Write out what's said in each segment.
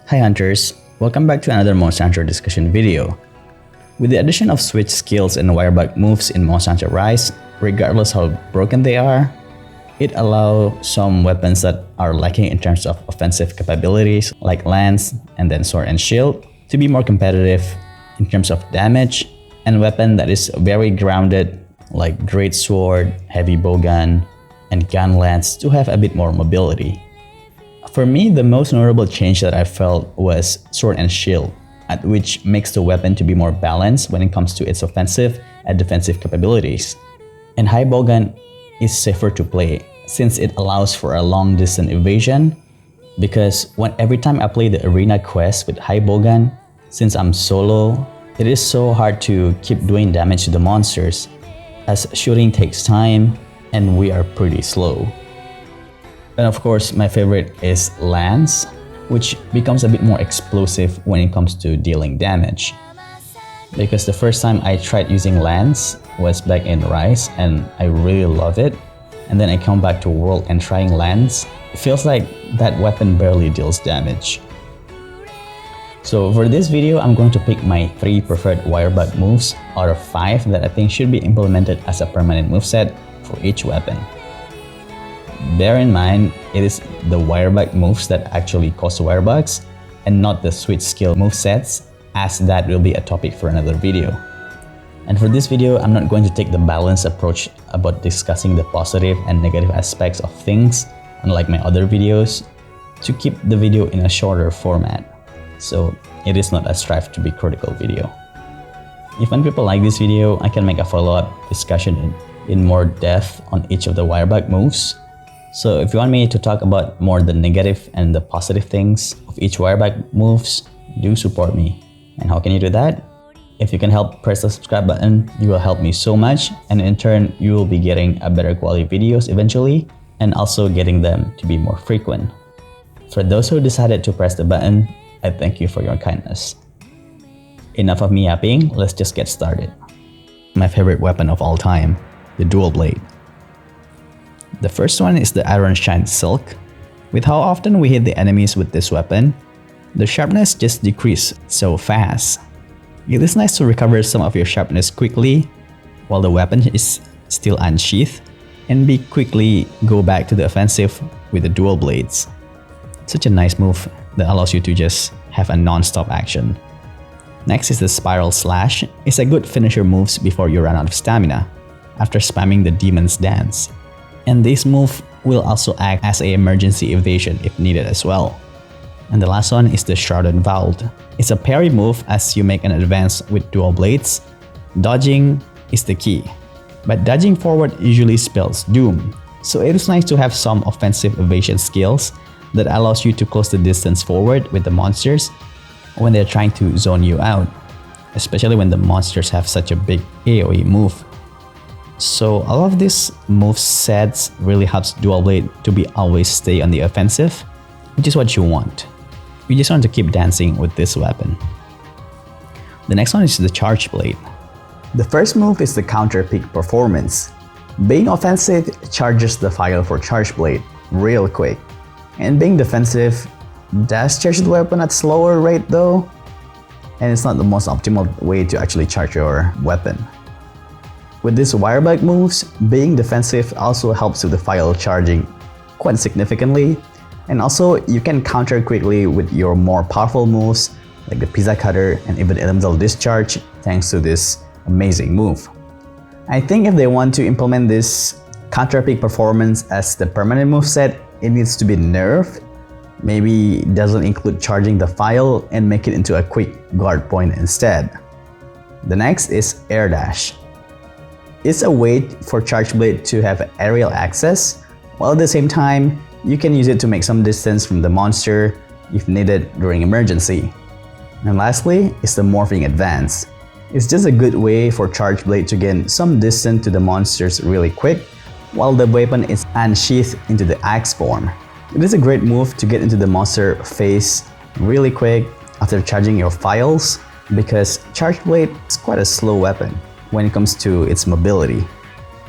Hi Hunters, welcome back to another Monster Hunter discussion video. With the addition of switch skills and wirebug moves in Monster Hunter Rise, regardless how broken they are, it allows some weapons that are lacking in terms of offensive capabilities like lance and then sword and shield to be more competitive in terms of damage, and weapon that is very grounded like great sword, heavy bowgun, and gun lance to have a bit more mobility. For me, the most notable change that I felt was sword and shield, which makes the weapon to be more balanced when it comes to its offensive and defensive capabilities. And high bowgun is safer to play since it allows for a long distance evasion, because every time I play the arena quest with high bowgun, since I'm solo, it is so hard to keep doing damage to the monsters as shooting takes time and we are pretty slow. And of course, my favorite is lance, which becomes a bit more explosive when it comes to dealing damage. Because the first time I tried using lance was back in Rise and I really love it. And then I come back to World and trying lance, it feels like that weapon barely deals damage. So for this video, I'm going to pick my 3 preferred wirebug moves out of 5 that I think should be implemented as a permanent moveset for each weapon. Bear in mind, it is the wirebug moves that actually cause wirebugs and not the switch skill movesets, as that will be a topic for another video. And for this video, I'm not going to take the balanced approach about discussing the positive and negative aspects of things, unlike my other videos, to keep the video in a shorter format. So it is not a strive to be critical video. If when people like this video, I can make a follow-up discussion in more depth on each of the wirebug moves. So if you want me to talk about more the negative and the positive things of each wirebug moves, do support me. And how can you do that? If you can help press the subscribe button, you will help me so much, and in turn, you will be getting a better quality videos eventually, and also getting them to be more frequent. For those who decided to press the button, I thank you for your kindness. Enough of me yapping, let's just get started. My favorite weapon of all time, the dual blade. The first one is the Iron Shine Silk. With how often we hit the enemies with this weapon, the sharpness just decreases so fast. It is nice to recover some of your sharpness quickly while the weapon is still unsheathed, and quickly go back to the offensive with the dual blades. Such a nice move that allows you to just have a non-stop action. Next is the Spiral Slash. It's a good finisher moves before you run out of stamina after spamming the Demon's Dance. And this move will also act as an emergency evasion if needed as well. And the last one is the Shrouded Vault. It's a parry move as you make an advance with dual blades. Dodging is the key, but dodging forward usually spells doom. So it is nice to have some offensive evasion skills that allows you to close the distance forward with the monsters when they're trying to zone you out, especially when the monsters have such a big AoE move. So all of these move sets really helps dual blade to be always stay on the offensive, which is what you want. You just want to keep dancing with this weapon. The next one is the Charge Blade. The first move is the counter peak performance. Being offensive charges the file for Charge Blade real quick, and being defensive does charge the weapon at slower rate though, and it's not the most optimal way to actually charge your weapon. With these wirebug moves, being defensive also helps with the file charging quite significantly, and also you can counter quickly with your more powerful moves like the Pizza Cutter and even Elemental Discharge thanks to this amazing move. I think if they want to implement this counter peak performance as the permanent moveset, it needs to be nerfed. Maybe it doesn't include charging the file and make it into a quick guard point instead. The next is Air Dash. It's a way for Charge Blade to have aerial access, while at the same time, you can use it to make some distance from the monster if needed during emergency. And lastly is the Morphing Advance. It's just a good way for Charge Blade to gain some distance to the monsters really quick, while the weapon is unsheathed into the axe form. It is a great move to get into the monster face really quick after charging your files, because Charge Blade is quite a slow weapon when it comes to its mobility.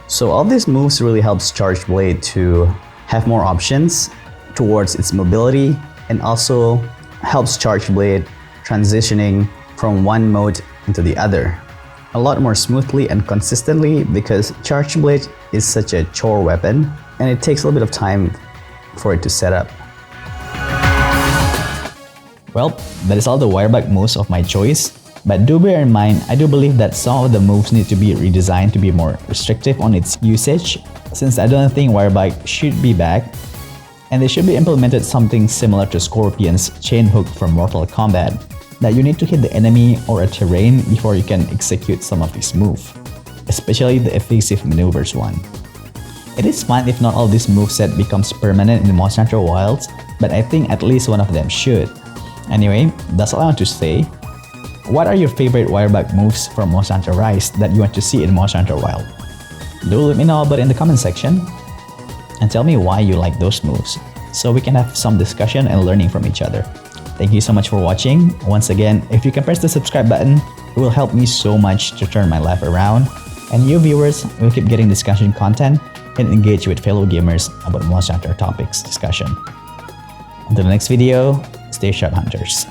So all these moves really helps Charge Blade to have more options towards its mobility, and also helps Charge Blade transitioning from one mode into the other a lot more smoothly and consistently, because Charge Blade is such a chore weapon and it takes a little bit of time for it to set up. Well, that is all the wireback moves of my choice, but do bear in mind, I do believe that some of the moves need to be redesigned to be more restrictive on its usage, since I don't think wireback should be back, and they should be implemented something similar to Scorpion's chain hook from Mortal Kombat, that you need to hit the enemy or a terrain before you can execute some of these moves, especially the evasive maneuvers one. It is fine if not all these moveset becomes permanent in the Monster Hunter Wilds, but I think at least one of them should. Anyway, that's all I want to say. What are your favorite wireback moves from Monster Hunter Rise that you want to see in Monster Hunter Wild? Do let me know about it in the comment section, and tell me why you like those moves, so we can have some discussion and learning from each other. Thank you so much for watching. Once again, if you can press the subscribe button, it will help me so much to turn my life around, and you viewers will keep getting discussion content and engage with fellow gamers about Monster Hunter topics discussion. Until the next video, stay sharp, hunters.